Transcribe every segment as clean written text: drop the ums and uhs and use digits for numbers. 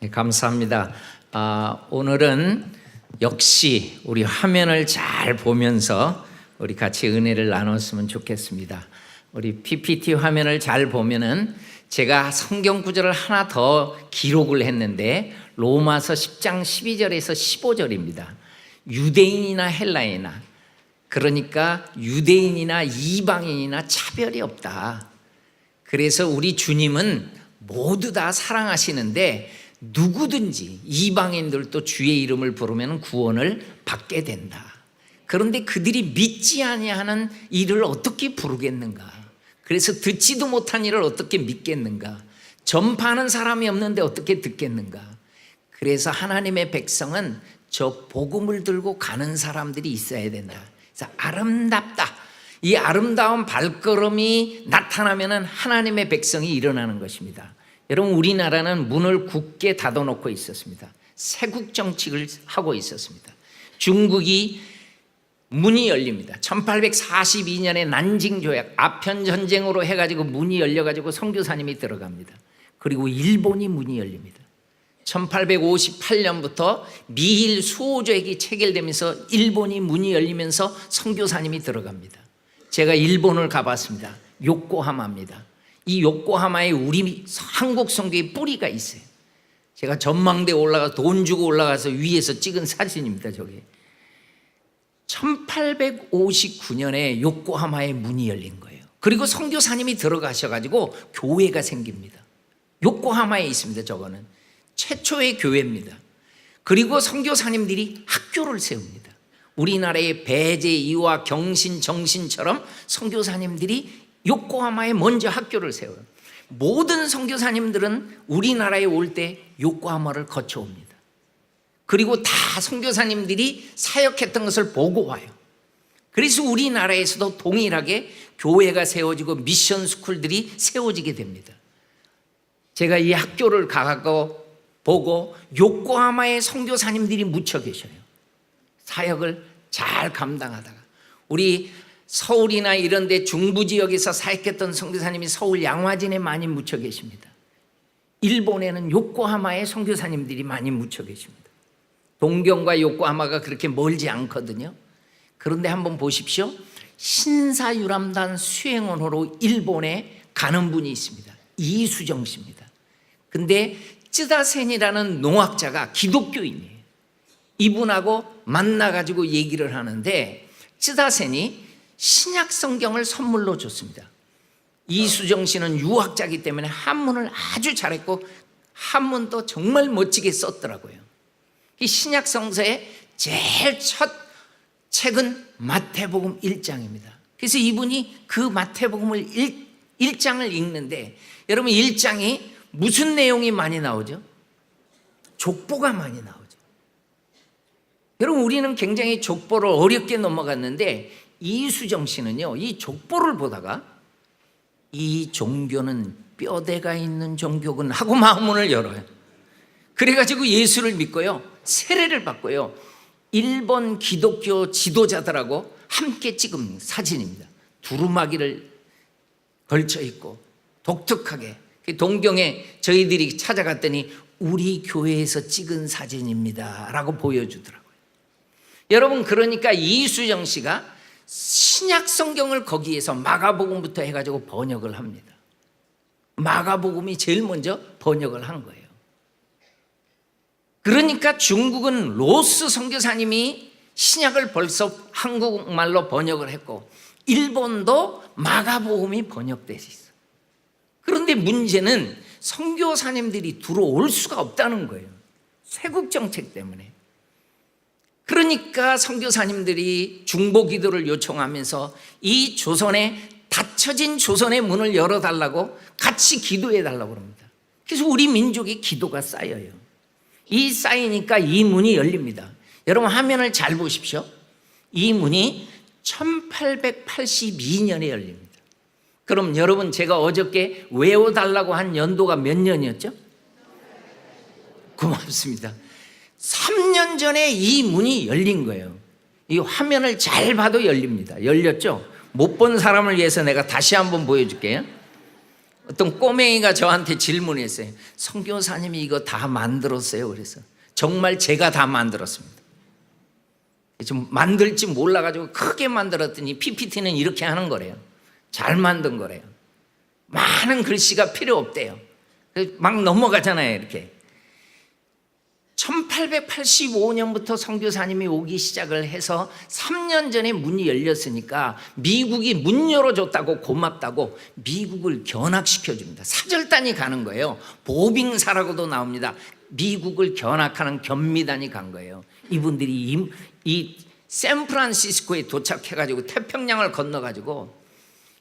네, 감사합니다. 오늘은 역시 우리 화면을 잘 보면서 우리 같이 은혜를 나눴으면 좋겠습니다. 우리 PPT 화면을 잘 보면은 제가 성경 구절을 하나 더 기록을 했는데 로마서 10장 12절에서 15절입니다. 유대인이나 헬라인이나, 그러니까 유대인이나 이방인이나 차별이 없다. 그래서 우리 주님은 모두 다 사랑하시는데 누구든지 이방인들도 주의 이름을 부르면 구원을 받게 된다. 그런데 그들이 믿지 아니하는 일을 어떻게 부르겠는가? 그래서 듣지도 못한 일을 어떻게 믿겠는가? 전파하는 사람이 없는데 어떻게 듣겠는가? 그래서 하나님의 백성은 저 복음을 들고 가는 사람들이 있어야 된다. 그래서 아름답다. 이 아름다운 발걸음이 나타나면 하나님의 백성이 일어나는 것입니다. 여러분, 우리나라는 문을 굳게 닫아놓고 있었습니다. 세국 정책을 하고 있었습니다. 중국이 문이 열립니다. 1842년에 난징 조약, 아편 전쟁으로 해가지고 문이 열려가지고 선교사님이 들어갑니다. 그리고 일본이 문이 열립니다. 1858년부터 미일 수호조약이 체결되면서 일본이 문이 열리면서 선교사님이 들어갑니다. 제가 일본을 가봤습니다. 요코하마입니다. 이 요코하마에 우리 한국 선교의 뿌리가 있어요. 제가 전망대에 올라가서 돈 주고 올라가서 위에서 찍은 사진입니다. 저게 1859년에 요코하마에 문이 열린 거예요. 그리고 선교사님이 들어가셔가지고 교회가 생깁니다. 요코하마에 있습니다. 저거는 최초의 교회입니다. 그리고 선교사님들이 학교를 세웁니다. 우리나라의 배재, 이화, 경신, 정신처럼 선교사님들이 요코하마에 먼저 학교를 세워요. 모든 선교사님들은 우리나라에 올 때 요코하마를 거쳐옵니다. 그리고 다 선교사님들이 사역했던 것을 보고 와요. 그래서 우리나라에서도 동일하게 교회가 세워지고 미션 스쿨들이 세워지게 됩니다. 제가 이 학교를 가고 보고 요코하마에 선교사님들이 묻혀 계셔요. 사역을 잘 감당하다가 우리 서울이나 이런 데 중부 지역에서 사역했던 선교사님이 서울 양화진에 많이 묻혀 계십니다. 일본에는 요코하마에 선교사님들이 많이 묻혀 계십니다. 동경과 요코하마가 그렇게 멀지 않거든요. 그런데 한번 보십시오. 신사유람단 수행원으로 일본에 가는 분이 있습니다. 이수정 씨입니다. 근데 쯔다센이라는 농학자가 기독교인이에요. 이분하고 만나가지고 얘기를 하는데 쯔다센이 신약 성경을 선물로 줬습니다. 이수정 씨는 유학자이기 때문에 한문을 아주 잘했고 한문도 정말 멋지게 썼더라고요. 이 신약 성서의 제일 첫 책은 마태복음 1장입니다. 그래서 이분이 그 마태복음을 1장을 읽는데 여러분 1장이 무슨 내용이 많이 나오죠? 족보가 많이 나오죠. 여러분 우리는 굉장히 족보를 어렵게 넘어갔는데 이수정 씨는요, 이 족보를 보다가 이 종교는 뼈대가 있는 종교군 하고 마음문을 열어요. 그래가지고 예수를 믿고요, 세례를 받고요, 일본 기독교 지도자들하고 함께 찍은 사진입니다. 두루마기를 걸쳐 있고 독특하게. 동경에 저희들이 찾아갔더니 우리 교회에서 찍은 사진입니다 라고 보여주더라고요. 여러분, 그러니까 이수정 씨가 신약 성경을 거기에서 마가복음부터 해가지고 번역을 합니다. 마가복음이 제일 먼저 번역을 한 거예요. 그러니까 중국은 로스 선교사님이 신약을 벌써 한국말로 번역을 했고 일본도 마가복음이 번역돼 있어요. 그런데 문제는 선교사님들이 들어올 수가 없다는 거예요. 세국 정책 때문에. 그러니까 선교사님들이 중보기도를 요청하면서 이 조선에 닫혀진 조선의 문을 열어달라고 같이 기도해달라고 합니다. 그래서 우리 민족의 기도가 쌓여요. 이 쌓이니까 이 문이 열립니다. 여러분 화면을 잘 보십시오. 이 문이 1882년에 열립니다. 그럼 여러분 제가 어저께 외워달라고 한 연도가 몇 년이었죠? 고맙습니다. 3년 전에 이 문이 열린 거예요. 이 화면을 잘 봐도 열립니다. 열렸죠? 못 본 사람을 위해서 내가 다시 한번 보여줄게요. 어떤 꼬맹이가 저한테 질문했어요. 선교사님이 이거 다 만들었어요? 그래서 정말 제가 다 만들었습니다. 좀 만들지 몰라가지고 크게 만들었더니 PPT는 이렇게 하는 거래요. 잘 만든 거래요. 많은 글씨가 필요 없대요. 막 넘어가잖아요. 이렇게 1885년부터 선교사님이 오기 시작을 해서 3년 전에 문이 열렸으니까 미국이 문 열어줬다고 고맙다고 미국을 견학시켜줍니다. 사절단이 가는 거예요. 보빙사라고도 나옵니다. 미국을 견학하는 견미단이 간 거예요. 이분들이 이 샌프란시스코에 도착해가지고 태평양을 건너가지고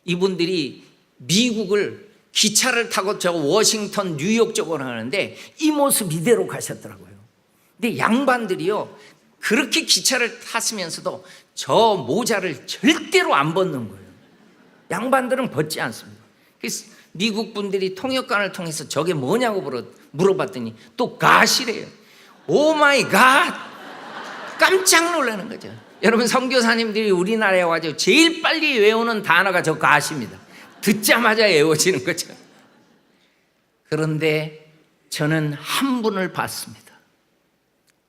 이분들이 미국을 기차를 타고 저 워싱턴 뉴욕 쪽으로 가는데 이 모습 이대로 가셨더라고요. 근데 양반들이요 그렇게 기차를 탔으면서도 저 모자를 절대로 안 벗는 거예요. 양반들은 벗지 않습니다. 그래서 미국 분들이 통역관을 통해서 저게 뭐냐고 물어봤더니 또 갓이래요. 오 마이 갓! 깜짝 놀라는 거죠. 여러분 선교사님들이 우리나라에 와서 제일 빨리 외우는 단어가 저 갓입니다. 듣자마자 외워지는 거죠. 그런데 저는 한 분을 봤습니다.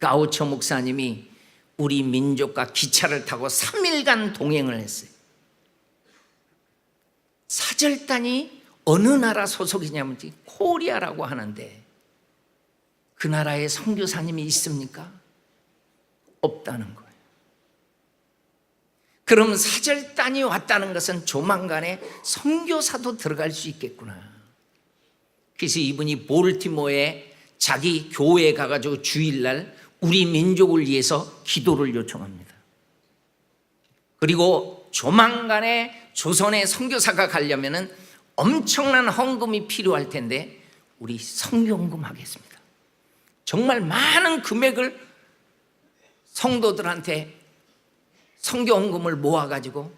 가우초 목사님이 우리 민족과 기차를 타고 3일간 동행을 했어요. 사절단이 어느 나라 소속이냐면 코리아라고 하는데 그 나라에 선교사님이 있습니까? 없다는 거예요. 그럼 사절단이 왔다는 것은 조만간에 선교사도 들어갈 수 있겠구나. 그래서 이분이 볼티모어에 자기 교회에 가가지고 주일날 우리 민족을 위해서 기도를 요청합니다. 그리고 조만간에 조선에 선교사가 가려면은 엄청난 헌금이 필요할 텐데 우리 선교헌금 하겠습니다. 정말 많은 금액을 성도들한테 선교헌금을 모아가지고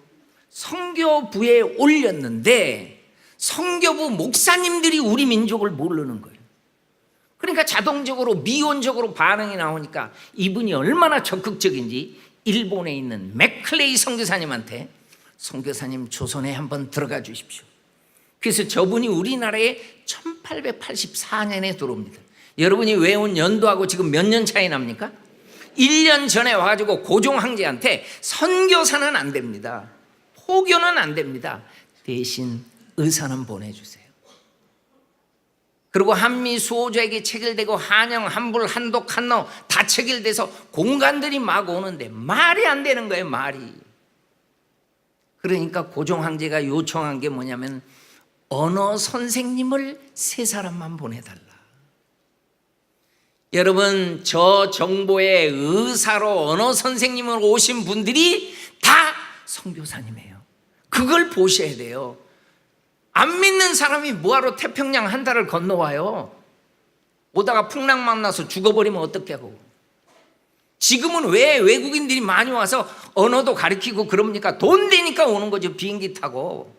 선교부에 올렸는데 선교부 목사님들이 우리 민족을 모르는 거예요. 그러니까 자동적으로 미온적으로 반응이 나오니까 이분이 얼마나 적극적인지 일본에 있는 맥클레이 선교사님한테 선교사님 조선에 한번 들어가 주십시오. 그래서 저분이 우리나라에 1884년에 들어옵니다. 여러분이 외운 연도하고 지금 몇 년 차이 납니까? 1년 전에 와가지고 고종 황제한테 선교사는 안 됩니다. 포교는 안 됩니다. 대신 의사는 보내주세요. 그리고 한미 수호조약이 체결되고 한영, 한불, 한독, 한노 다 체결돼서 공관들이 막 오는데 말이 안 되는 거예요. 말이. 그러니까 고종 황제가 요청한 게 뭐냐면 언어 선생님을 3사람만 보내달라. 여러분 저 정보에 의사로 언어 선생님으로 오신 분들이 다 선교사님이에요. 그걸 보셔야 돼요. 안 믿는 사람이 뭐하러 태평양 한 달을 건너와요? 오다가 풍랑 만나서 죽어버리면 어떻게 하고? 지금은 왜 외국인들이 많이 와서 언어도 가르치고 그럽니까? 돈 되니까 오는 거죠. 비행기 타고.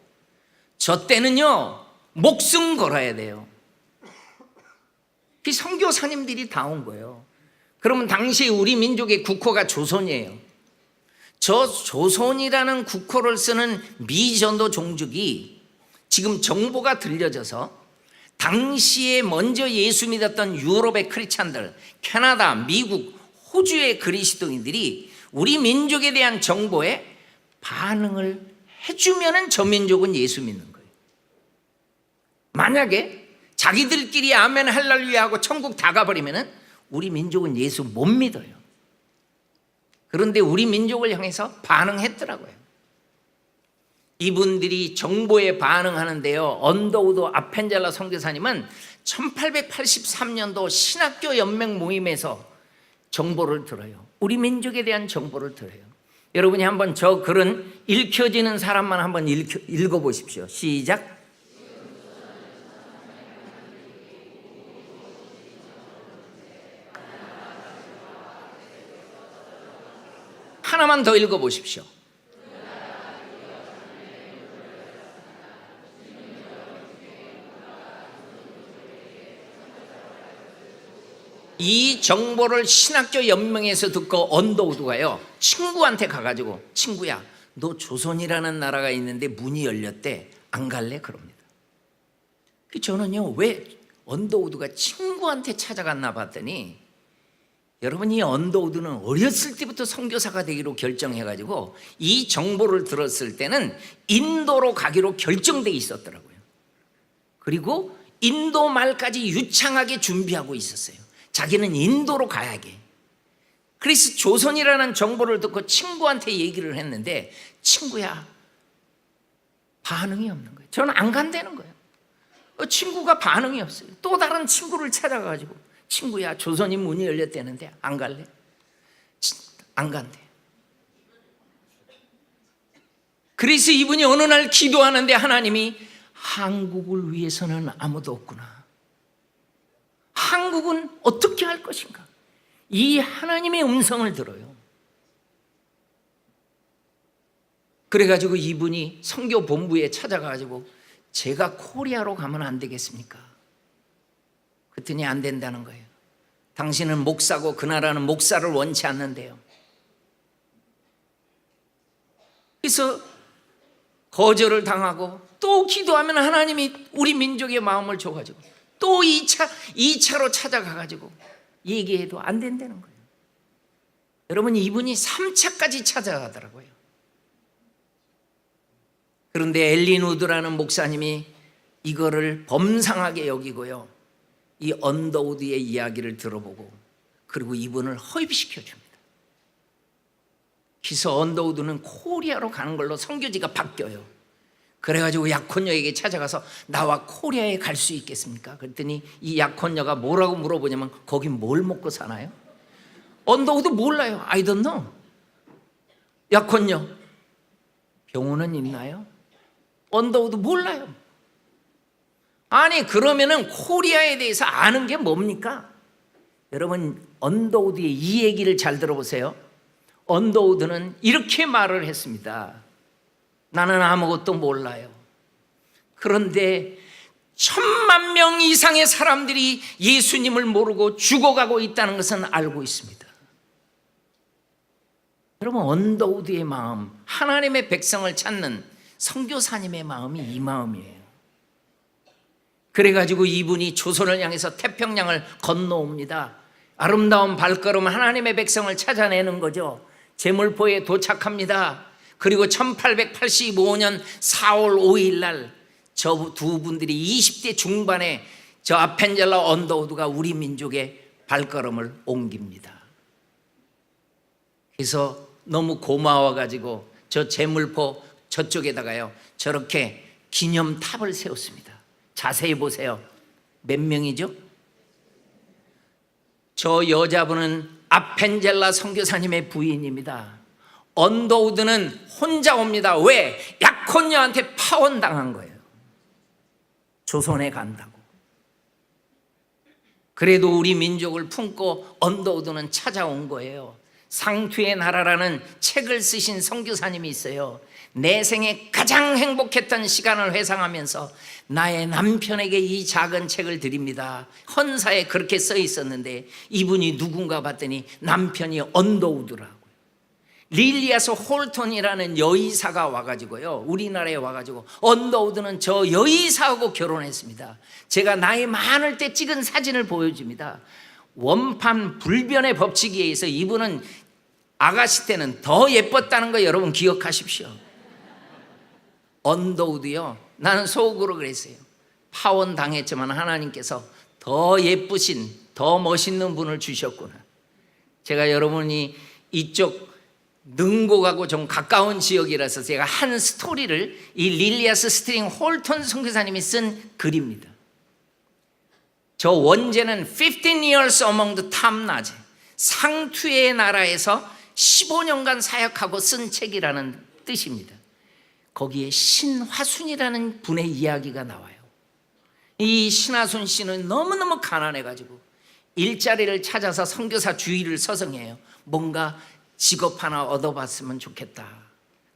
저 때는요 목숨 걸어야 돼요. 그 선교사님들이 다 온 거예요. 그러면 당시 우리 민족의 국호가 조선이에요. 저 조선이라는 국호를 쓰는 미전도 종족이 지금 정보가 들려져서 당시에 먼저 예수 믿었던 유럽의 크리스찬들, 캐나다, 미국, 호주의 그리스도인들이 우리 민족에 대한 정보에 반응을 해주면은 저 민족은 예수 믿는 거예요. 만약에 자기들끼리 아멘 할렐루야 하고 천국 다 가버리면은 우리 민족은 예수 못 믿어요. 그런데 우리 민족을 향해서 반응했더라고요. 이분들이 정보에 반응하는데요. 언더우드 아펜젤라 선교사님은 1883년도 신학교 연맹 모임에서 정보를 들어요. 우리 민족에 대한 정보를 들어요. 여러분이 한번 저 글은 읽혀지는 사람만 한번 읽어보십시오. 시작. 하나만 더 읽어보십시오. 이 정보를 신학교 연맹에서 듣고 언더우드가요 친구한테 가가지고 친구야 너 조선이라는 나라가 있는데 문이 열렸대 안 갈래? 그럽니다. 저는요, 왜 언더우드가 친구한테 찾아갔나 봤더니, 여러분, 이 언더우드는 어렸을 때부터 선교사가 되기로 결정해가지고 이 정보를 들었을 때는 인도로 가기로 결정돼 있었더라고요. 그리고 인도 말까지 유창하게 준비하고 있었어요. 자기는 인도로 가야게. 그래서 조선이라는 정보를 듣고 친구한테 얘기를 했는데, 친구야, 반응이 없는 거예요. 저는 안 간다는 거예요. 친구가 반응이 없어요. 또 다른 친구를 찾아가지고, 친구야, 조선이 문이 열렸다는데 안 갈래? 안 간대. 그래서 이분이 어느 날 기도하는데 하나님이, 한국을 위해서는 아무도 없구나. 한국은 어떻게 할 것인가? 이 하나님의 음성을 들어요. 그래가지고 이분이 선교 본부에 찾아가가지고, 제가 코리아로 가면 안 되겠습니까? 그랬더니 안 된다는 거예요. 당신은 목사고 그 나라는 목사를 원치 않는데요. 그래서 거절을 당하고 또 기도하면 하나님이 우리 민족의 마음을 줘가지고 또 2차로 찾아가가지고 얘기해도 안 된다는 거예요. 여러분, 이분이 3차까지 찾아가더라고요. 그런데 엘린 우드라는 목사님이 이거를 범상하게 여기고요, 이 언더우드의 이야기를 들어보고 그리고 이분을 허입시켜줍니다. 그래서 언더우드는 코리아로 가는 걸로 선교지가 바뀌어요. 그래가지고 약혼녀에게 찾아가서, 나와 코리아에 갈 수 있겠습니까? 그랬더니 이 약혼녀가 뭐라고 물어보냐면, 거기 뭘 먹고 사나요? 언더우드 몰라요. I don't know. 약혼녀, 병원은 있나요? 언더우드 몰라요. 아니, 그러면은 코리아에 대해서 아는 게 뭡니까? 여러분, 언더우드의 이 얘기를 잘 들어보세요. 언더우드는 이렇게 말을 했습니다. 나는 아무것도 몰라요. 그런데 10,000,000명 이상의 사람들이 예수님을 모르고 죽어가고 있다는 것은 알고 있습니다. 여러분, 언더우드의 마음, 하나님의 백성을 찾는 선교사님의 마음이 이 마음이에요. 그래가지고 이분이 조선을 향해서 태평양을 건너옵니다. 아름다운 발걸음, 하나님의 백성을 찾아내는 거죠. 제물포에 도착합니다. 그리고 1885년 4월 5일 날 저 두 분들이 20대 중반에 저 아펜젤라 언더우드가 우리 민족의 발걸음을 옮깁니다. 그래서 너무 고마워가지고 저 제물포 저쪽에다가요, 저렇게 기념탑을 세웠습니다. 자세히 보세요. 몇 명이죠? 저 여자분은 아펜젤라 선교사님의 부인입니다. 언더우드는 혼자 옵니다. 왜? 약혼녀한테 파혼당한 거예요. 조선에 간다고. 그래도 우리 민족을 품고 언더우드는 찾아온 거예요. 상투의 나라라는 책을 쓰신 선교사님이 있어요. 내 생에 가장 행복했던 시간을 회상하면서 나의 남편에게 이 작은 책을 드립니다. 헌사에 그렇게 써 있었는데 이분이 누군가 봤더니 남편이 언더우드라고요. 릴리아스 홀턴이라는 여의사가 와가지고요, 우리나라에 와가지고 언더우드는 저 여의사하고 결혼했습니다. 제가 나이 많을 때 찍은 사진을 보여줍니다. 원판 불변의 법칙에 의해서 이분은 아가씨 때는 더 예뻤다는 거 여러분 기억하십시오. 언더우드요, 나는 속으로 그랬어요. 파혼 당했지만 하나님께서 더 예쁘신, 더 멋있는 분을 주셨구나. 제가 여러분이 이쪽 능곡하고 좀 가까운 지역이라서 제가 한 스토리를, 이 릴리아스 스트링 홀턴 선교사님이 쓴 글입니다. 저 원제는 15 years among the 탐나제, 상투의 나라에서 15년간 사역하고 쓴 책이라는 뜻입니다. 거기에 신화순이라는 분의 이야기가 나와요. 이 신화순 씨는 너무너무 가난해가지고 일자리를 찾아서 선교사 주의를 서성해요. 뭔가 직업 하나 얻어봤으면 좋겠다.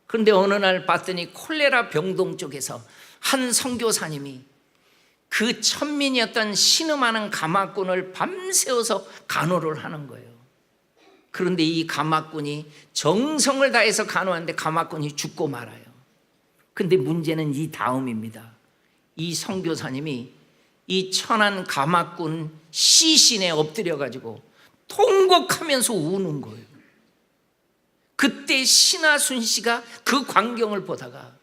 그런데 어느 날 봤더니 콜레라 병동 쪽에서 한 선교사님이 그 천민이었던 신음하는 가마꾼을 밤새워서 간호를 하는 거예요. 그런데 이 가마꾼이 정성을 다해서 간호하는데 가마꾼이 죽고 말아요. 근데 문제는 이 다음입니다. 이 선교사님이 이 천안 가마꾼 시신에 엎드려 가지고 통곡하면서 우는 거예요. 그때 신하순 씨가 그 광경을 보다가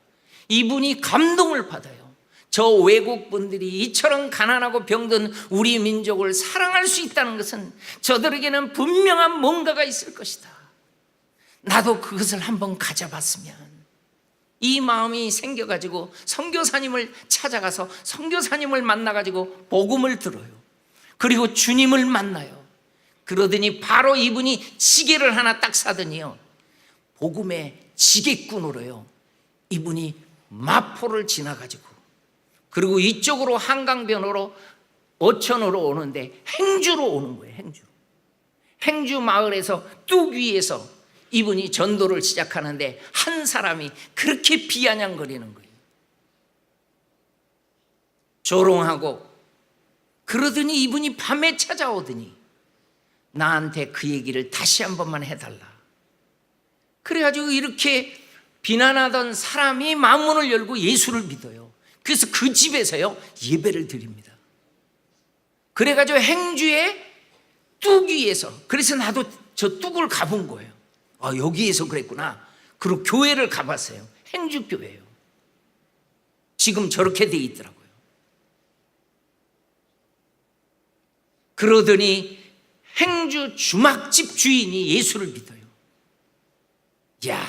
이분이 감동을 받아요. 저 외국 분들이 이처럼 가난하고 병든 우리 민족을 사랑할 수 있다는 것은 저들에게는 분명한 뭔가가 있을 것이다. 나도 그것을 한번 가져봤으면. 이 마음이 생겨가지고 선교사님을 찾아가서 선교사님을 만나가지고 복음을 들어요. 그리고 주님을 만나요. 그러더니 바로 이분이 지게를 하나 딱 사더니요, 복음의 지게꾼으로요, 이분이 마포를 지나가지고, 그리고 이쪽으로 한강변으로 어천으로 오는데 행주로 오는 거예요. 행주 마을에서 뚝 위에서 이분이 전도를 시작하는데 한 사람이 그렇게 비아냥거리는 거예요. 조롱하고. 그러더니 이분이 밤에 찾아오더니 나한테 그 얘기를 다시 한 번만 해달라. 그래가지고 이렇게 비난하던 사람이 마음문을 열고 예수를 믿어요. 그래서 그 집에서요 예배를 드립니다. 그래가지고 행주의 뚝 위에서, 그래서 나도 저 뚝을 가본 거예요. 아, 여기에서 그랬구나. 그리고 교회를 가봤어요. 행주교회요. 지금 저렇게 돼 있더라고요. 그러더니 행주 주막집 주인이 예수를 믿어요. 야,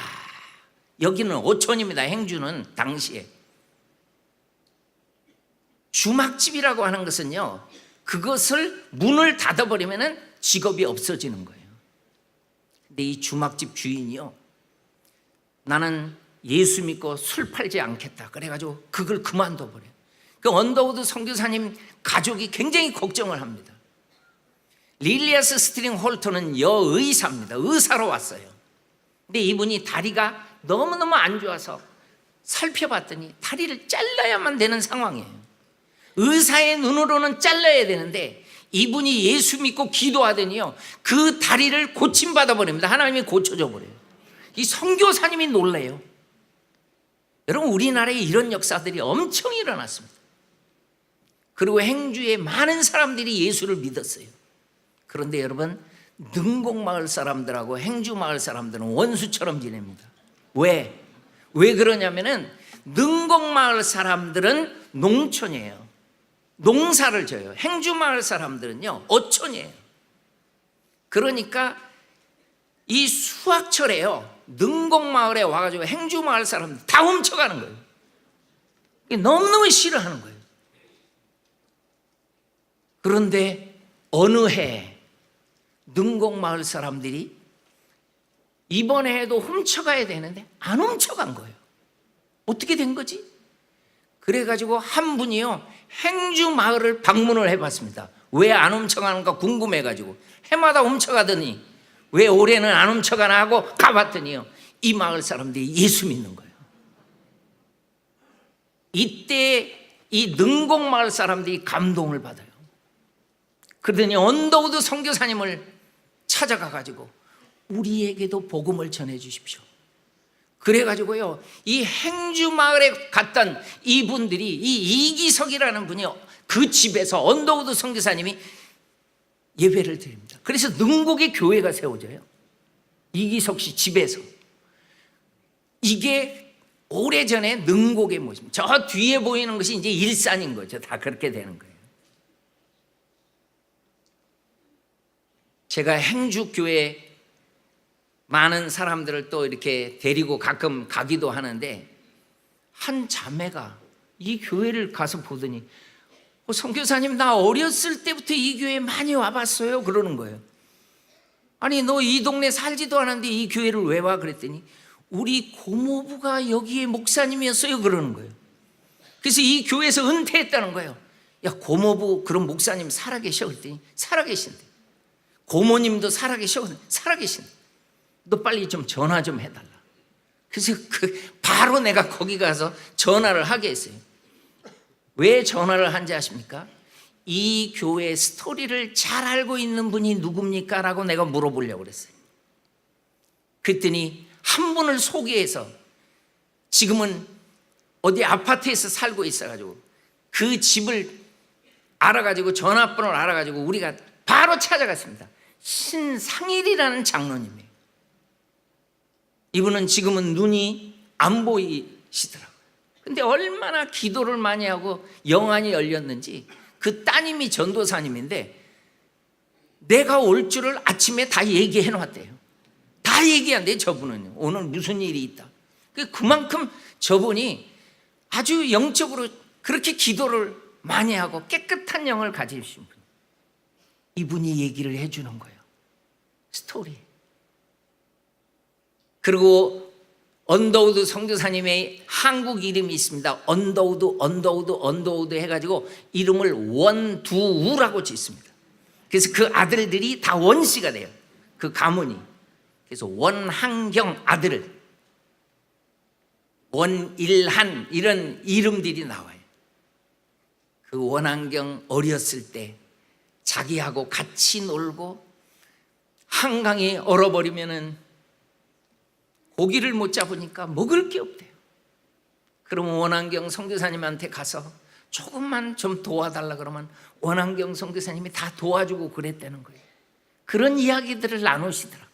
여기는 어촌입니다. 행주는 당시에. 주막집이라고 하는 것은요, 그것을 문을 닫아버리면 직업이 없어지는 거예요. 근데 이 주막집 주인이요, 나는 예수 믿고 술 팔지 않겠다. 그래가지고 그걸 그만둬버려요. 그 언더우드 선교사님 가족이 굉장히 걱정을 합니다. 릴리아스 스트링 홀턴은 여의사입니다. 의사로 왔어요. 근데 이분이 다리가 너무너무 안 좋아서 살펴봤더니 다리를 잘라야만 되는 상황이에요. 의사의 눈으로는 잘라야 되는데 이분이 예수 믿고 기도하더니요, 그 다리를 고침받아 버립니다. 하나님이 고쳐줘 버려요. 이 선교사님이 놀래요. 여러분, 우리나라에 이런 역사들이 엄청 일어났습니다. 그리고 행주에 많은 사람들이 예수를 믿었어요. 그런데 여러분, 능곡마을 사람들하고 행주마을 사람들은 원수처럼 지냅니다. 왜 그러냐면은 능곡마을 사람들은 농촌이에요. 농사를 져요. 행주마을 사람들은요 어촌이에요. 그러니까 이 수확철에요, 능곡마을에 와가지고 행주마을 사람들 다 훔쳐가는 거예요. 너무너무 싫어하는 거예요. 그런데 어느 해 능곡마을 사람들이 이번 해에도 훔쳐가야 되는데 안 훔쳐간 거예요. 어떻게 된 거지? 그래가지고 한 분이요 행주마을을 방문을 해봤습니다. 왜 안 훔쳐가는가 궁금해가지고 해마다 훔쳐가더니 왜 올해는 안 훔쳐가나 하고 가봤더니요, 이 마을 사람들이 예수 믿는 거예요. 이때 이 능곡마을 사람들이 감동을 받아요. 그러더니 언더우드 선교사님을 찾아가가지고 우리에게도 복음을 전해 주십시오. 그래가지고요, 이 행주마을에 갔던 이분들이, 이 이기석이라는 분이 그 집에서 언더우드 선교사님이 예배를 드립니다. 그래서 능곡에 교회가 세워져요. 이기석 씨 집에서. 이게 오래전에 능곡의 모습입니다. 저 뒤에 보이는 것이 이제 일산인 거죠. 다 그렇게 되는 거예요. 제가 행주교회 많은 사람들을 또 이렇게 데리고 가끔 가기도 하는데 한 자매가 이 교회를 가서 보더니 선교사님, 나 어렸을 때부터 이 교회에 많이 와봤어요. 그러는 거예요. 아니, 너 이 동네 살지도 않았는데 이 교회를 왜 와? 그랬더니 우리 고모부가 여기에 목사님이었어요. 그러는 거예요. 그래서 이 교회에서 은퇴했다는 거예요. 야, 고모부 그런 목사님 살아계셔? 그랬더니 살아계신대. 고모님도 살아계셔? 살아계신대. 너 빨리 좀 전화 좀 해달라. 그래서 바로 내가 거기 가서 전화를 하게 했어요. 왜 전화를 한지 아십니까? 이 교회 스토리를 잘 알고 있는 분이 누굽니까? 라고 내가 물어보려고 그랬어요. 그랬더니 한 분을 소개해서 지금은 어디 아파트에서 살고 있어가지고 그 집을 알아가지고 전화번호를 알아가지고 우리가 바로 찾아갔습니다. 신상일이라는 장로님이에요. 이분은 지금은 눈이 안 보이시더라고요. 근데 얼마나 기도를 많이 하고 영안이 열렸는지 그 따님이 전도사님인데 내가 올 줄을 아침에 다 얘기해 놨대요. 다 얘기한대. 저분은 오늘 무슨 일이 있다. 그만큼 저분이 아주 영적으로 그렇게 기도를 많이 하고 깨끗한 영을 가지신 분. 이분이 얘기를 해주는 거예요. 스토리. 그리고 언더우드 선교사님의 한국 이름이 있습니다. 언더우드 해가지고 이름을 원두우라고 짓습니다. 그래서 그 아들들이 다 원씨가 돼요. 그 가문이. 그래서 원한경 아들, 원일한 이런 이름들이 나와요. 그 원한경 어렸을 때 자기하고 같이 놀고 한강이 얼어버리면은 고기를 못 잡으니까 먹을 게 없대요. 그러면 원한경 선교사님한테 가서 조금만 좀 도와달라 그러면 원한경 선교사님이 다 도와주고 그랬다는 거예요. 그런 이야기들을 나누시더라고요.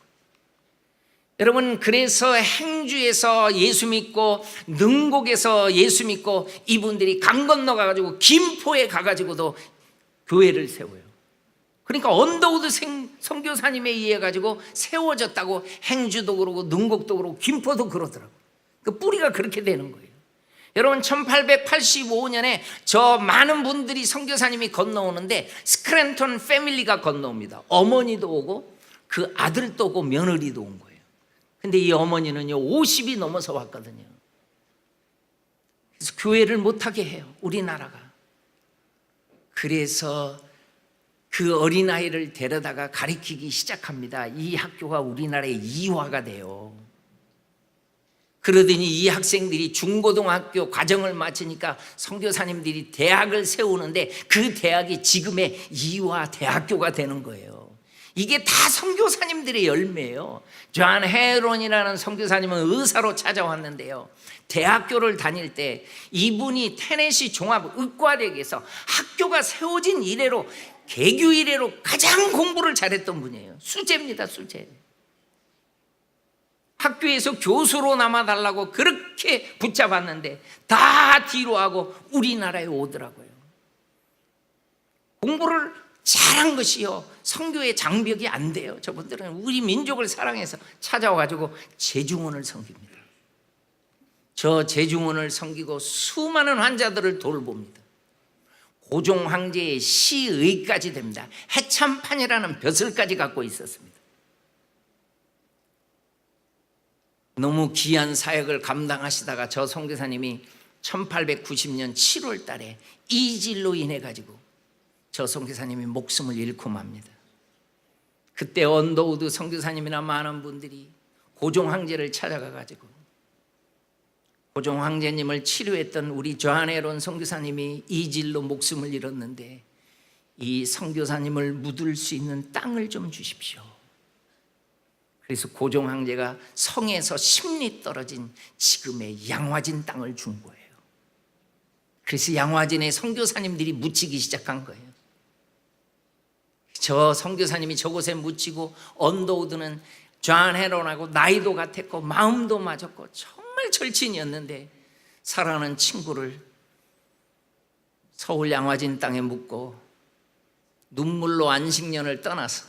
여러분, 그래서 행주에서 예수 믿고 능곡에서 예수 믿고 이분들이 강 건너가가지고 김포에 가가지고도 교회를 세워요. 그러니까 언더우드 선교사님에 의해 가지고 세워졌다고 행주도 그러고 능곡도 그러고 김포도 그러더라고요. 그 뿌리가 그렇게 되는 거예요. 여러분, 1885년에 저 많은 분들이 선교사님이 건너오는데 스크랜턴 패밀리가 건너옵니다. 어머니도 오고 그 아들도 오고 며느리도 온 거예요. 근데 이 어머니는요 50이 넘어서 왔거든요. 그래서 교회를 못하게 해요, 우리나라가. 그래서 그 어린아이를 데려다가 가르치기 시작합니다. 이 학교가 우리나라의 이화가 돼요. 그러더니 이 학생들이 중고등학교 과정을 마치니까 선교사님들이 대학을 세우는데 그 대학이 지금의 이화 대학교가 되는 거예요. 이게 다 선교사님들의 열매예요. 존 헤론이라는 선교사님은 의사로 찾아왔는데요, 대학교를 다닐 때 이분이 테네시 종합의과대학에서 학교가 세워진 이래로 개교 이래로 가장 공부를 잘했던 분이에요. 수재입니다, 수재. 학교에서 교수로 남아달라고 그렇게 붙잡았는데 다 뒤로 하고 우리나라에 오더라고요. 공부를 잘한 것이요 선교의 장벽이 안 돼요. 저분들은 우리 민족을 사랑해서 찾아와가지고 제중원을 섬깁니다. 저 제중원을 섬기고 수많은 환자들을 돌봅니다. 고종 황제의 시의까지 됩니다. 해참판이라는 벼슬까지 갖고 있었습니다. 너무 귀한 사역을 감당하시다가 저 선교사님이 1890년 7월 달에 이질로 인해 가지고 저 선교사님이 목숨을 잃고 맙니다. 그때 언더우드 선교사님이나 많은 분들이 고종 황제를 찾아가 가지고 고종 황제님을 치료했던 우리 조한에론 선교사님이 이질로 목숨을 잃었는데 이 선교사님을 묻을 수 있는 땅을 좀 주십시오. 그래서 고종 황제가 성에서 10리 떨어진 지금의 양화진 땅을 준 거예요. 그래서 양화진에 선교사님들이 묻히기 시작한 거예요. 저 선교사님이 저곳에 묻히고 언더우드는 존 헤론하고 나이도 같았고 마음도 맞았고 정말 절친이었는데 사랑하는 친구를 서울 양화진 땅에 묻고 눈물로 안식년을 떠나서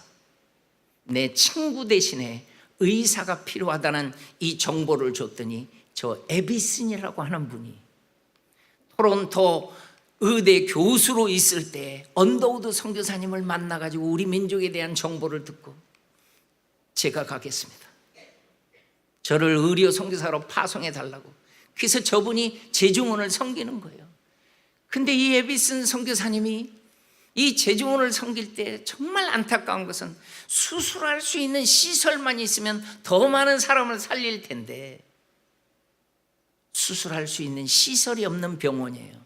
내 친구 대신에 의사가 필요하다는 이 정보를 줬더니 저 에비슨이라고 하는 분이 토론토 의대 교수로 있을 때 언더우드 선교사님을 만나가지고 우리 민족에 대한 정보를 듣고 제가 가겠습니다. 저를 의료 선교사로 파송해 달라고. 그래서 저분이 제중원을 섬기는 거예요. 근데 이 에비슨 선교사님이 이 제중원을 섬길 때 정말 안타까운 것은 수술할 수 있는 시설만 있으면 더 많은 사람을 살릴 텐데 수술할 수 있는 시설이 없는 병원이에요.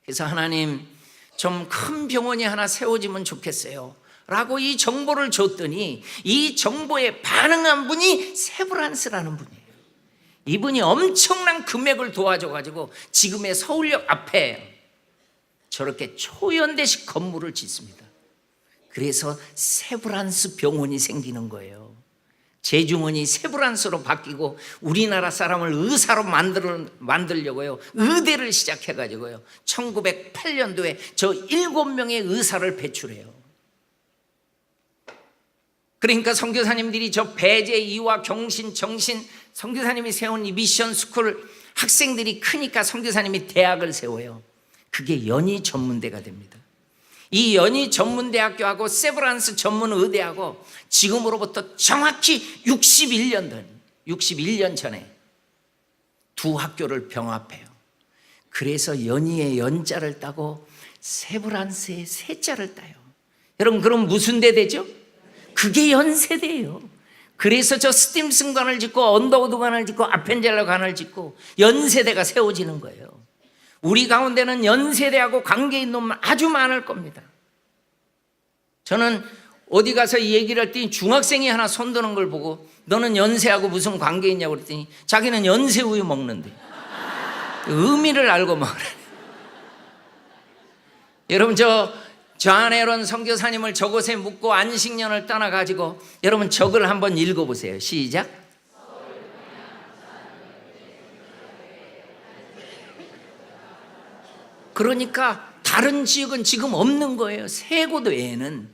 그래서 하나님, 좀 큰 병원이 하나 세워지면 좋겠어요 라고 이 정보를 줬더니 이 정보에 반응한 분이 세브란스라는 분이에요. 이분이 엄청난 금액을 도와줘가지고 지금의 서울역 앞에 저렇게 초연대식 건물을 짓습니다. 그래서 세브란스 병원이 생기는 거예요. 제주문이 세브란스로 바뀌고 우리나라 사람을 의사로 만들려고요. 의대를 시작해가지고요. 1908년도에 저 7명의 의사를 배출해요. 그러니까 선교사님들이 저 배제, 이와, 경신, 정신, 선교사님이 세운 이 미션 스쿨 학생들이 크니까 선교사님이 대학을 세워요. 그게 연희 전문대가 됩니다. 이 연희 전문대학교하고 세브란스 전문의대하고 지금으로부터 정확히 61년 전에 두 학교를 병합해요. 그래서 연희의 연자를 따고 세브란스의 세자를 따요. 여러분, 그럼 무슨 대 되죠? 그게 연세대예요. 그래서 저 스팀슨관을 짓고 언더우드관을 짓고 아펜젤러관을 짓고 연세대가 세워지는 거예요. 우리 가운데는 연세대하고 관계 있는 놈은 아주 많을 겁니다. 저는 어디 가서 이 얘기를 했더니 중학생이 하나 손드는 걸 보고 너는 연세하고 무슨 관계 있냐고 그랬더니 자기는 연세우유 먹는데 의미를 알고 먹으래. 여러분, 존 에런 선교사님을 저곳에 묻고 안식년을 떠나가지고 여러분 저걸 한번 읽어보세요. 시작. 그러니까 다른 지역은 지금 없는 거예요. 세 곳 외에는.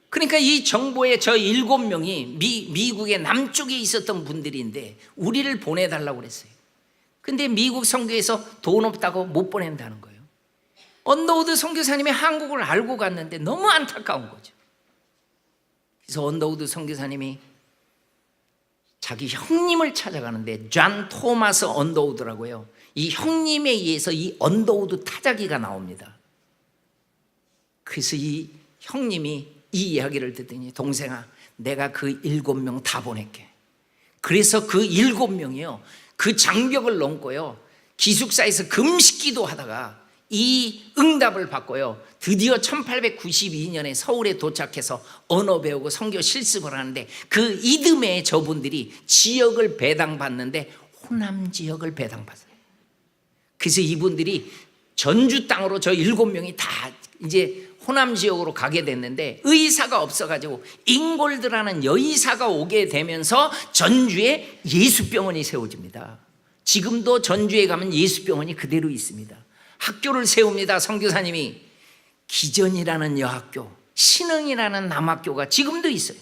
그러니까 이 정보에 저 7명이 미국의 남쪽에 있었던 분들인데 우리를 보내달라고 그랬어요. 근데 미국 선교에서 돈 없다고 못 보낸다는 거예요. 언더우드 선교사님이 한국을 알고 갔는데 너무 안타까운 거죠. 그래서 언더우드 선교사님이 자기 형님을 찾아가는데 존 토마스 언더우드라고요. 이 형님에 의해서 이 언더우드 타자기가 나옵니다. 그래서 이 형님이 이 이야기를 듣더니 동생아, 내가 그 7명 다 보낼게. 그래서 그 7명이요 그 장벽을 넘고요 기숙사에서 금식기도 하다가 이 응답을 받고요 드디어 1892년에 서울에 도착해서 언어 배우고 선교 실습을 하는데 그 이듬해에 저분들이 지역을 배당받는데 호남 지역을 배당받아요. 그래서 이분들이 전주 땅으로 저 7명이 다 이제 호남 지역으로 가게 됐는데 의사가 없어가지고 잉골드라는 여의사가 오게 되면서 전주에 예수병원이 세워집니다. 지금도 전주에 가면 예수병원이 그대로 있습니다. 학교를 세웁니다. 선교사님이. 기전이라는 여학교, 신흥이라는 남학교가 지금도 있어요.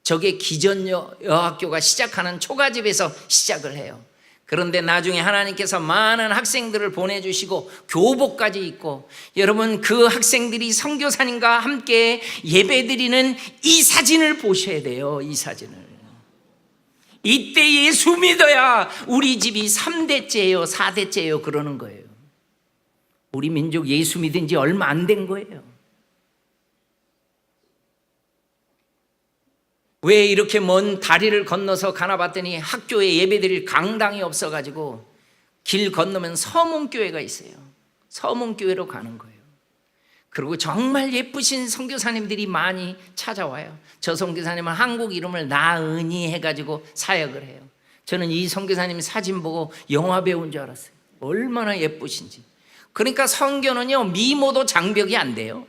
저게 기전 여학교가 시작하는 초가집에서 시작을 해요. 그런데 나중에 하나님께서 많은 학생들을 보내주시고 교복까지 입고 여러분 그 학생들이 선교사님과 함께 예배드리는 이 사진을 보셔야 돼요. 이 사진을. 이때 예수 믿어야 우리 집이 3대째예요 4대째예요 그러는 거예요. 우리 민족 예수 믿은 지 얼마 안 된 거예요. 왜 이렇게 먼 다리를 건너서 가나 봤더니 학교에 예배드릴 강당이 없어가지고 길 건너면 서문교회가 있어요. 서문교회로 가는 거예요. 그리고 정말 예쁘신 선교사님들이 많이 찾아와요. 저 선교사님은 한국 이름을 나은이 해가지고 사역을 해요. 저는 이 선교사님 사진 보고 영화 배우인 줄 알았어요. 얼마나 예쁘신지. 그러니까 선교는요 미모도 장벽이 안 돼요.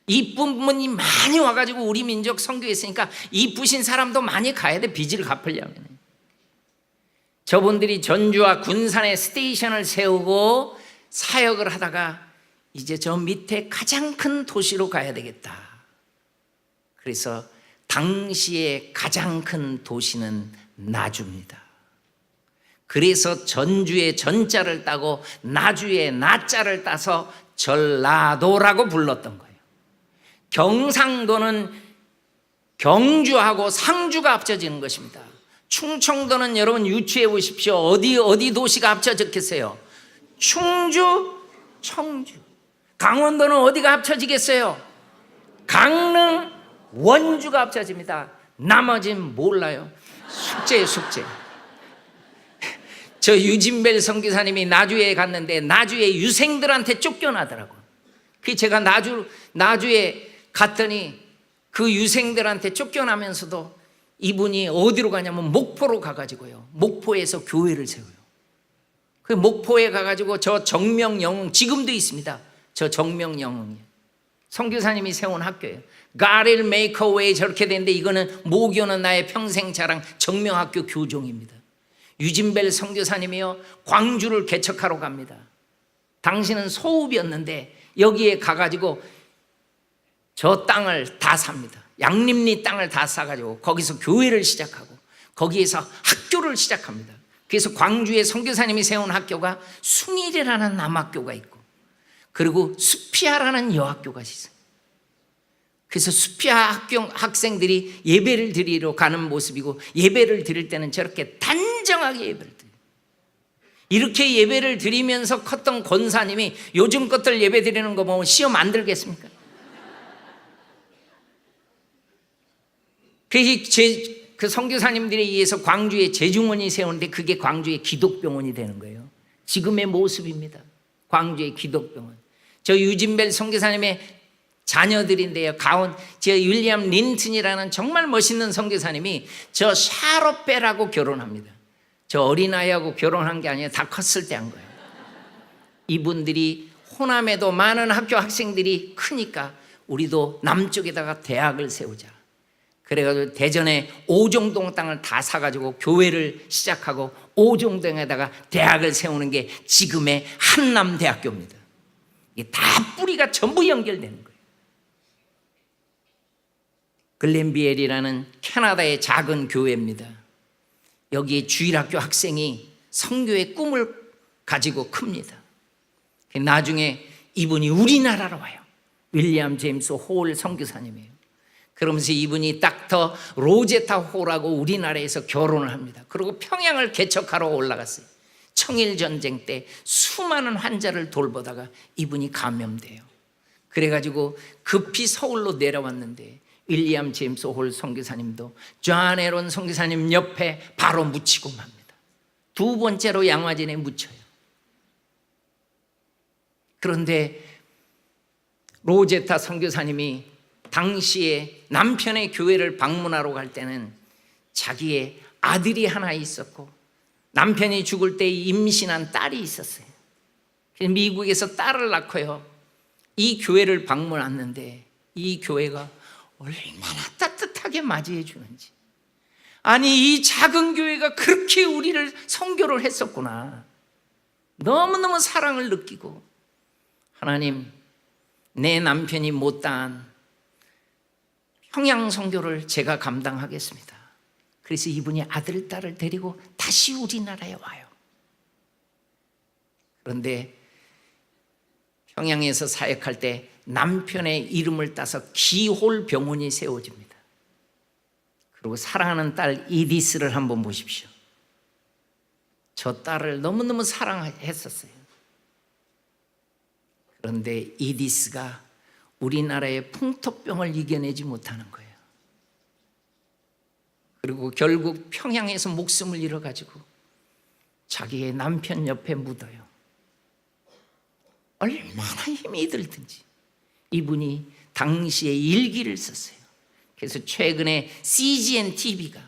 이쁜 분이 많이 와가지고 우리 민족 선교했으니까 이쁘신 사람도 많이 가야 돼. 빚을 갚으려면. 저분들이 전주와 군산에 스테이션을 세우고 사역을 하다가 이제 저 밑에 가장 큰 도시로 가야 되겠다. 그래서 당시에 가장 큰 도시는 나주입니다. 그래서 전주의 전자를 따고 나주의 나자를 따서 전라도라고 불렀던 거예요. 경상도는 경주하고 상주가 합쳐지는 것입니다. 충청도는 여러분 유추해 보십시오. 어디 도시가 합쳐졌겠어요? 충주, 청주. 강원도는 어디가 합쳐지겠어요? 강릉, 원주가 합쳐집니다. 나머지는 몰라요. 숙제예요, 숙제. 저 유진벨 선교사님이 나주에 갔는데 나주에 유생들한테 쫓겨나더라고요. 그 제가 나주에 갔더니 그 유생들한테 쫓겨나면서도 이분이 어디로 가냐면 목포로 가가지고요 목포에서 교회를 세워요. 그 목포에 가가지고 저 정명영흥 지금도 있습니다. 저 정명영흥 선교사님이 세운 학교예요. God will make a way 저렇게 되는데 이거는 모교는 나의 평생 자랑 정명학교 교종입니다. 유진벨 선교사님이요 광주를 개척하러 갑니다. 당신은 소읍이었는데 여기에 가가지고 저 땅을 다 삽니다. 양림리 땅을 다 사가지고 거기서 교회를 시작하고 거기에서 학교를 시작합니다. 그래서 광주에 선교사님이 세운 학교가 숭일이라는 남학교가 있고 그리고 수피아라는 여학교가 있어요. 그래서 수피아 학생들이 예배를 드리러 가는 모습이고 예배를 드릴 때는 저렇게 단정하게 예배를 드려요. 이렇게 예배를 드리면서 컸던 권사님이 요즘 것들 예배 드리는 거 보면 시험 안 들겠습니까? 그 선교사님들에 의해서 광주에 제중원이 세우는데 그게 광주의 기독병원이 되는 거예요. 지금의 모습입니다. 광주의 기독병원. 저 유진벨 선교사님의 자녀들인데요. 저 윌리엄 린튼이라는 정말 멋있는 선교사님이 저 샤롯벨하고 결혼합니다. 저 어린아이하고 결혼한 게 아니라 다 컸을 때 한 거예요. 이분들이 호남에도 많은 학교 학생들이 크니까 우리도 남쪽에다가 대학을 세우자. 그래가지고 대전에 오종동 땅을 다 사가지고 교회를 시작하고 오종동에다가 대학을 세우는 게 지금의 한남대학교입니다. 이게 다 뿌리가 전부 연결되는 거예요. 글렌비엘이라는 캐나다의 작은 교회입니다. 여기에 주일학교 학생이 선교의 꿈을 가지고 큽니다. 나중에 이분이 우리나라로 와요. 윌리엄 제임스 홀 선교사님이에요. 그러면서 이분이 닥터 로제타 홀하고 우리나라에서 결혼을 합니다. 그리고 평양을 개척하러 올라갔어요. 청일전쟁 때 수많은 환자를 돌보다가 이분이 감염돼요. 그래가지고 급히 서울로 내려왔는데 윌리엄 제임스 홀 선교사님도 존 에론 선교사님 옆에 바로 묻히고 맙니다. 두 번째로 양화진에 묻혀요. 그런데 로제타 선교사님이 당시에 남편의 교회를 방문하러 갈 때는 자기의 아들이 하나 있었고 남편이 죽을 때 임신한 딸이 있었어요. 미국에서 딸을 낳고요. 이 교회를 방문 왔는데 이 교회가 얼마나 따뜻하게 맞이해 주는지. 아니 이 작은 교회가 그렇게 우리를 선교를 했었구나. 너무너무 사랑을 느끼고 하나님 내 남편이 못다한 평양 선교를 제가 감당하겠습니다. 그래서 이분이 아들, 딸을 데리고 다시 우리나라에 와요. 그런데 평양에서 사역할 때 남편의 이름을 따서 기홀 병원이 세워집니다. 그리고 사랑하는 딸 이디스를 한번 보십시오. 저 딸을 너무너무 사랑했었어요. 그런데 이디스가 우리나라의 풍토병을 이겨내지 못하는 거예요. 그리고 결국 평양에서 목숨을 잃어가지고 자기의 남편 옆에 묻어요. 얼마나 힘이 들든지 이분이 당시에 일기를 썼어요. 그래서 최근에 CGN TV가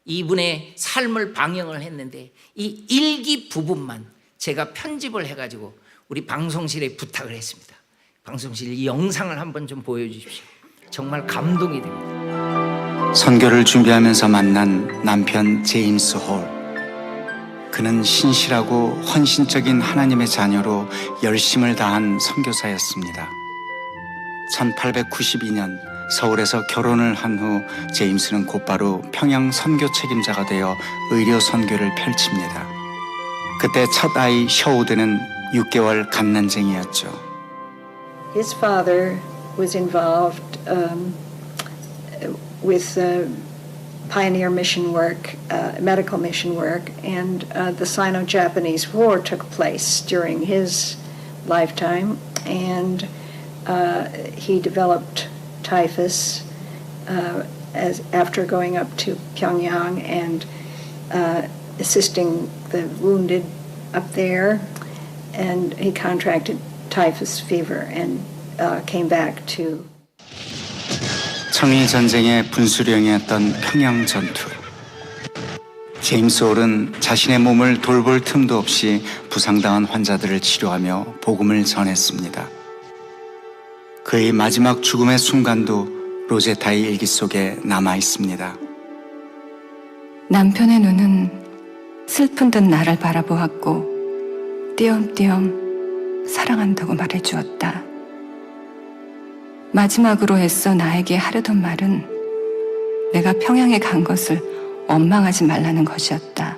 이분의 삶을 방영을 했는데 이 일기 부분만 제가 편집을 해가지고 우리 방송실에 부탁을 했습니다. 방송실 이 영상을 한번 좀 보여주십시오. 정말 감동이 됩니다. 선교를 준비하면서 만난 남편 제임스 홀. 그는 신실하고 헌신적인 하나님의 자녀로 열심을 다한 선교사였습니다. 1892년 서울에서 결혼을 한 후 제임스는 곧바로 평양 선교 책임자가 되어 의료 선교를 펼칩니다. 그때 첫 아이 셔우드는 6개월 갓난쟁이였죠. His father was involved with pioneer mission work, medical mission work, and the Sino-Japanese War took place during his lifetime, and he developed typhus after going up to Pyongyang and assisting the wounded up there, and he contracted typhus fever and came back to. 청일 전쟁의 분수령이었던 평양 전투. 제임스 홀은 자신의 몸을 돌볼 틈도 없이 부상당한 환자들을 치료하며 복음을 전했습니다. 그의 마지막 죽음의 순간도 로제타의 일기 속에 남아 있습니다. 남편의 눈은 슬픈 듯 나를 바라보았고 띄엄띄엄 사랑한다고 말해주었다. 마지막으로 애써 나에게 하려던 말은 내가 평양에 간 것을 원망하지 말라는 것이었다.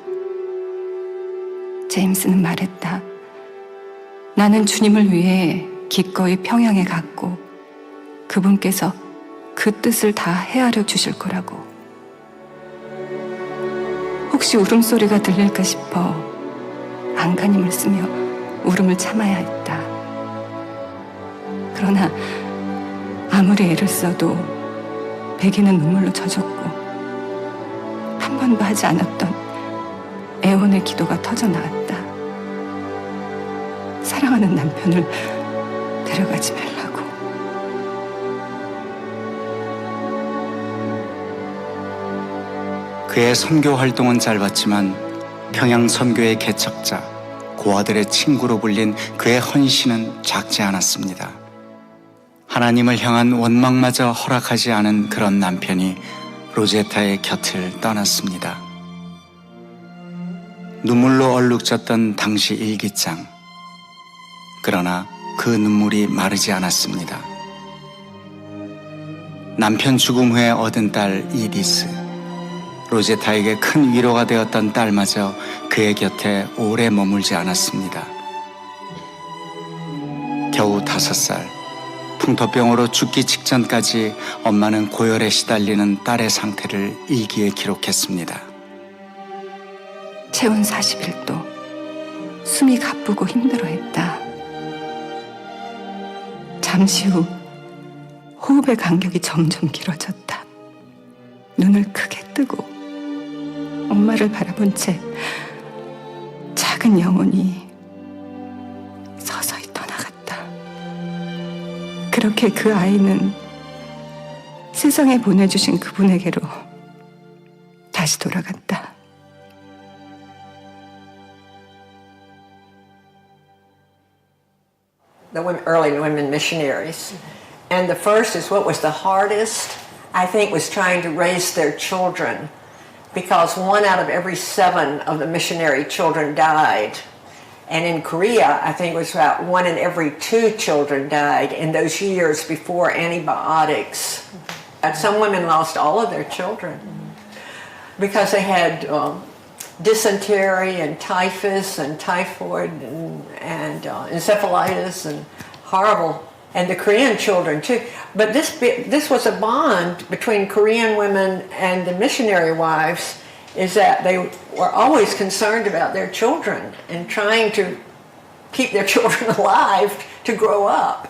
제임스는 말했다. 나는 주님을 위해 기꺼이 평양에 갔고 그분께서 그 뜻을 다 헤아려 주실 거라고. 혹시 울음소리가 들릴까 싶어 안간힘을 쓰며 울음을 참아야 했다. 그러나 아무리 애를 써도 베개는 눈물로 젖었고 한 번도 하지 않았던 애원의 기도가 터져 나왔다. 사랑하는 남편을 데려가지 말라고. 그의 선교 활동은 짧았지만 평양 선교의 개척자, 고아들의 친구로 불린 그의 헌신은 작지 않았습니다. 하나님을 향한 원망마저 허락하지 않은 그런 남편이 로제타의 곁을 떠났습니다. 눈물로 얼룩졌던 당시 일기장. 그러나 그 눈물이 마르지 않았습니다. 남편 죽음 후에 얻은 딸 이디스. 로제타에게 큰 위로가 되었던 딸마저 그의 곁에 오래 머물지 않았습니다. 겨우 5살, 풍토병으로 죽기 직전까지 엄마는 고열에 시달리는 딸의 상태를 일기에 기록했습니다. 체온 41도, 숨이 가쁘고 힘들어했다. 잠시 후 호흡의 간격이 점점 길어졌다. 눈을 크게 뜨고 엄마를 바라본 채 작은 영혼이 서서히 떠나갔다. 그렇게 그 아이는 세상에 보내주신 그분에게로 다시 돌아갔다. early women missionaries. And the first is what was the hardest, I think, was trying to raise their children, because 1 out of every 7 of the missionary children died. And in Korea, I think it was about 1 in every 2 children died in those years before antibiotics. And some women lost all of their children because they had dysentery and typhus and typhoid and encephalitis and horrible, and the Korean children too. But this was a bond between Korean women and the missionary wives, is that they were always concerned about their children and trying to keep their children alive to grow up.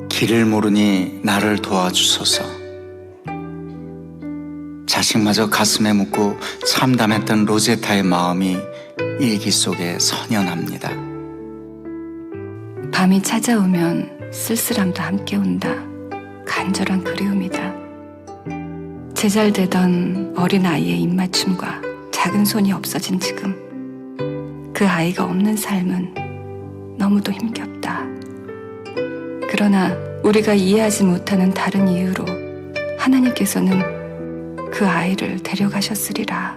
길을 모르니 나를 도와주소서. 자식마저 가슴에 묻고 참담했던 로제타의 마음이 일기 속에 선연합니다. 밤이 찾아오면 쓸쓸함도 함께 온다. 간절한 그리움이다. 제잘되던 어린 아이의 입맞춤과 작은 손이 없어진 지금 그 아이가 없는 삶은 너무도 힘겹다. 그러나 우리가 이해하지 못하는 다른 이유로 하나님께서는 그 아이를 데려가셨으리라.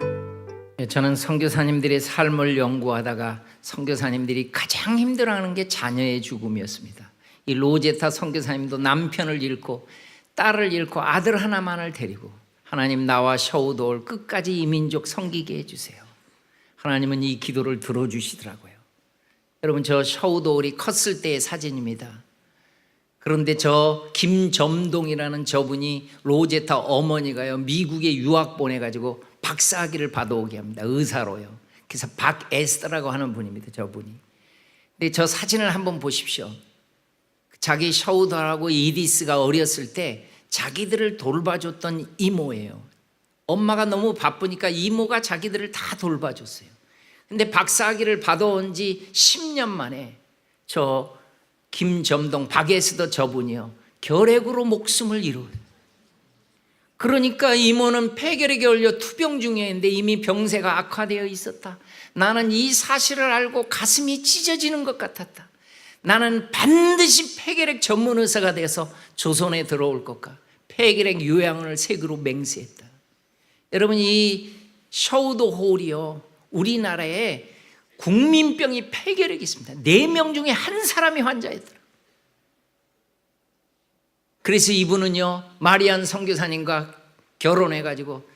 저는 선교사님들의 삶을 연구하다가 선교사님들이 가장 힘들어하는 게 자녀의 죽음이었습니다. 이 로제타 선교사님도 남편을 잃고 딸을 잃고 아들 하나만을 데리고 하나님 나와 셔우도올 끝까지 이민족 섬기게 해주세요. 하나님은 이 기도를 들어주시더라고요. 여러분, 저 셔우도올이 컸을 때의 사진입니다. 그런데 저 김점동이라는 저분이 로제타 어머니가요, 미국에 유학 보내가지고 박사학위를 받아오게 합니다. 의사로요. 그래서 박에스더라고 하는 분입니다. 저분이. 근데 저 사진을 한번 보십시오. 자기 셔우도하고 이디스가 어렸을 때 자기들을 돌봐줬던 이모예요. 엄마가 너무 바쁘니까 이모가 자기들을 다 돌봐줬어요. 근데 박사학위를 받아온 지 10년 만에 저 김점동 박에스더 저분이요, 결핵으로 목숨을 잃어요. 그러니까 이모는 폐결핵에 걸려 투병 중이었는데 이미 병세가 악화되어 있었다. 나는 이 사실을 알고 가슴이 찢어지는 것 같았다. 나는 반드시 폐결핵 전문 의사가 돼서 조선에 들어올 것과 폐결핵 요양을 세계로 맹세했다. 여러분, 이 셔우도 홀이요, 우리나라에 국민병이 폐결핵이 있습니다. 4명 중에 한 사람이 환자였더라. 그래서 이분은요, 마리안 선교사님과 결혼해가지고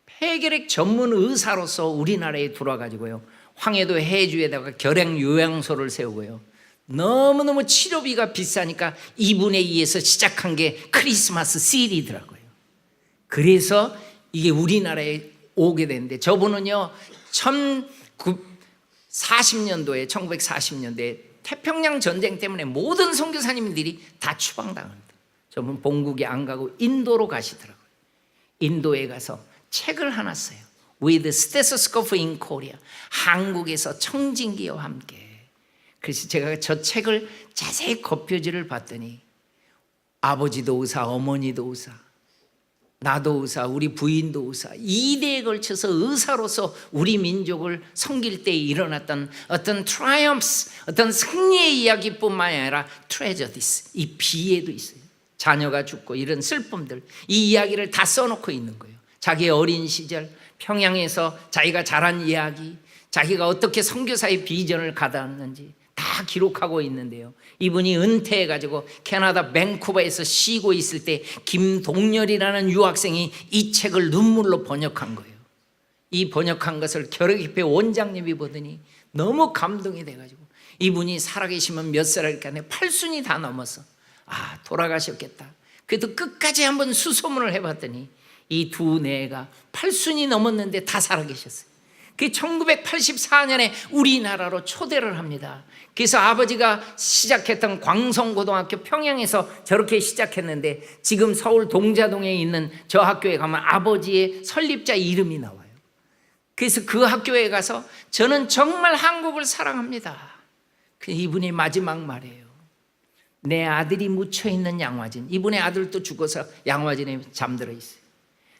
폐결핵 전문 의사로서 우리나라에 들어와가지고요, 황해도 해주에다가 결핵 요양소를 세우고요, 너무너무 치료비가 비싸니까 이분에 의해서 시작한 게 크리스마스 CD더라고요. 그래서 이게 우리나라에 오게 됐는데, 저분은요 1940년도에 태평양 전쟁 때문에 모든 선교사님들이 다 추방당합니다. 저분 본국에 안 가고 인도로 가시더라고요. 인도에 가서 책을 하나 써요. With Stethoscope in Korea, 한국에서 청진기와 함께. 그래서 제가 저 책을 자세히 겉표지를 봤더니 아버지도 의사, 어머니도 의사, 나도 의사, 우리 부인도 의사, 2대에 걸쳐서 의사로서 우리 민족을 섬길 때 일어났던 어떤 triumphs, 어떤 승리의 이야기뿐만 아니라 tragedies, 이 비애도 있어요. 자녀가 죽고 이런 슬픔들, 이 이야기를 다 써놓고 있는 거예요. 자기의 어린 시절 평양에서 자기가 자란 이야기, 자기가 어떻게 선교사의 비전을 가다왔는지 다 기록하고 있는데요, 이분이 은퇴해가지고 캐나다 밴쿠버에서 쉬고 있을 때 김동열이라는 유학생이 이 책을 눈물로 번역한 거예요. 이 번역한 것을 결핵협회 원장님이 보더니 너무 감동이 돼가지고, 이분이 살아계시면 몇 살일까, 80이 다 넘어서 돌아가셨겠다. 그래도 끝까지 한번 수소문을 해봤더니 이 두 내가 80이 넘었는데 다 살아계셨어요. 그 1984년에 우리나라로 초대를 합니다. 그래서 아버지가 시작했던 광성고등학교 평양에서 저렇게 시작했는데, 지금 서울 동자동에 있는 저 학교에 가면 아버지의 설립자 이름이 나와요. 그래서 그 학교에 가서 저는 정말 한국을 사랑합니다. 이분이 마지막 말이에요. 내 아들이 묻혀있는 양화진, 이분의 아들도 죽어서 양화진에 잠들어 있어요.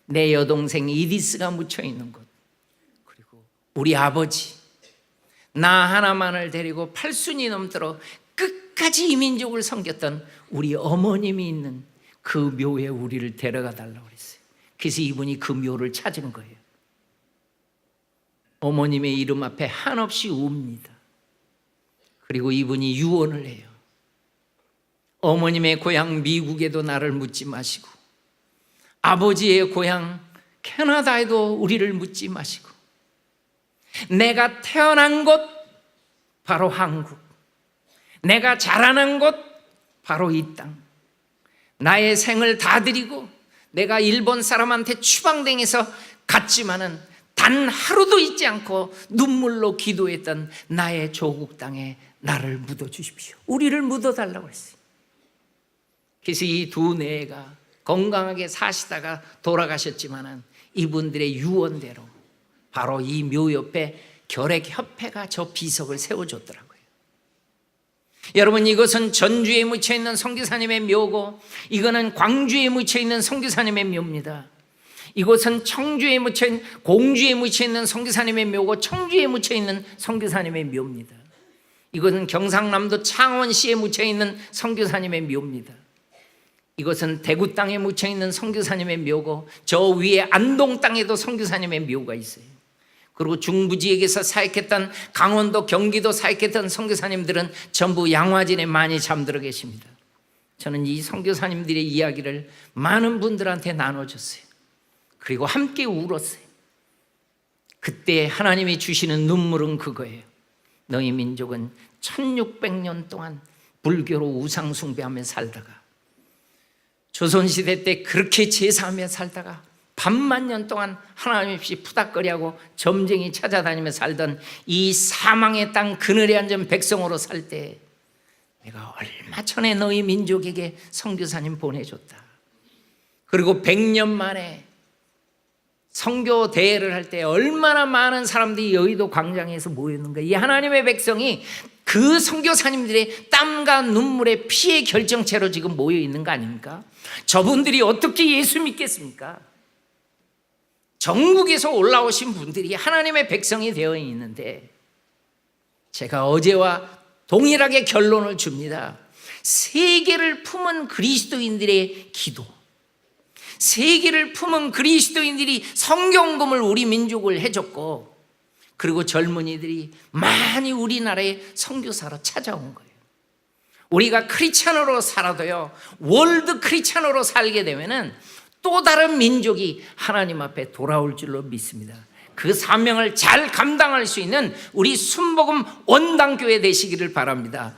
내 여동생 이디스가 묻혀있는 곳, 그리고 우리 아버지, 나 하나만을 데리고 80이 넘도록 끝까지 이 민족을 섬겼던 우리 어머님이 있는 그 묘에 우리를 데려가 달라고 그랬어요. 그래서 이분이 그 묘를 찾은 거예요. 어머님의 이름 앞에 한없이 웁니다. 그리고 이분이 유언을 해요. 어머님의 고향 미국에도 나를 묻지 마시고, 아버지의 고향 캐나다에도 우리를 묻지 마시고, 내가 태어난 곳 바로 한국, 내가 자라난 곳 바로 이 땅, 나의 생을 다 드리고 내가 일본 사람한테 추방당해서 갔지만은 단 하루도 잊지 않고 눈물로 기도했던 나의 조국 땅에 나를 묻어주십시오. 우리를 묻어달라고 했어요. 그래서 이 두 내가 건강하게 사시다가 돌아가셨지만은 이분들의 유언대로 바로 이 묘 옆에 결핵협회가 저 비석을 세워줬더라고요. 여러분, 이것은 전주에 묻혀있는 선교사님의 묘고, 이거는 광주에 묻혀있는 선교사님의 묘입니다. 이곳은 청주에 묻혀있는, 공주에 묻혀있는 선교사님의 묘고, 청주에 묻혀있는 선교사님의 묘입니다. 이것은 경상남도 창원시에 묻혀있는 선교사님의 묘입니다. 이것은 대구 땅에 묻혀있는 선교사님의 묘고, 저 위에 안동 땅에도 선교사님의 묘가 있어요. 그리고 중부지역에서 사역했던, 강원도, 경기도 사역했던 선교사님들은 전부 양화진에 많이 잠들어 계십니다. 저는 이 선교사님들의 이야기를 많은 분들한테 나눠줬어요. 그리고 함께 울었어요. 그때 하나님이 주시는 눈물은 그거예요. 너희 민족은 1600년 동안 불교로 우상 숭배하며 살다가, 조선시대 때 그렇게 제사하며 살다가 반만 년 동안 하나님 없이 푸닥거리하고 점쟁이 찾아다니며 살던 이 사망의 땅 그늘에 앉은 백성으로 살 때 내가 얼마 전에 너희 민족에게 선교사님 보내줬다. 그리고 100년 만에 선교 대회를 할 때 얼마나 많은 사람들이 여의도 광장에서 모였는가. 이 하나님의 백성이 그 선교사님들의 땀과 눈물의 피의 결정체로 지금 모여 있는 거 아닙니까? 저분들이 어떻게 예수 믿겠습니까? 전국에서 올라오신 분들이 하나님의 백성이 되어 있는데 제가 어제와 동일하게 결론을 줍니다. 세계를 품은 그리스도인들의 기도, 세계를 품은 그리스도인들이 성경금을 우리 민족을 해줬고, 그리고 젊은이들이 많이 우리나라에 선교사로 찾아온 거예요. 우리가 크리스찬으로 살아도요, 월드 크리스찬으로 살게 되면은 또 다른 민족이 하나님 앞에 돌아올 줄로 믿습니다. 그 사명을 잘 감당할 수 있는 우리 순복음 원당교회 되시기를 바랍니다.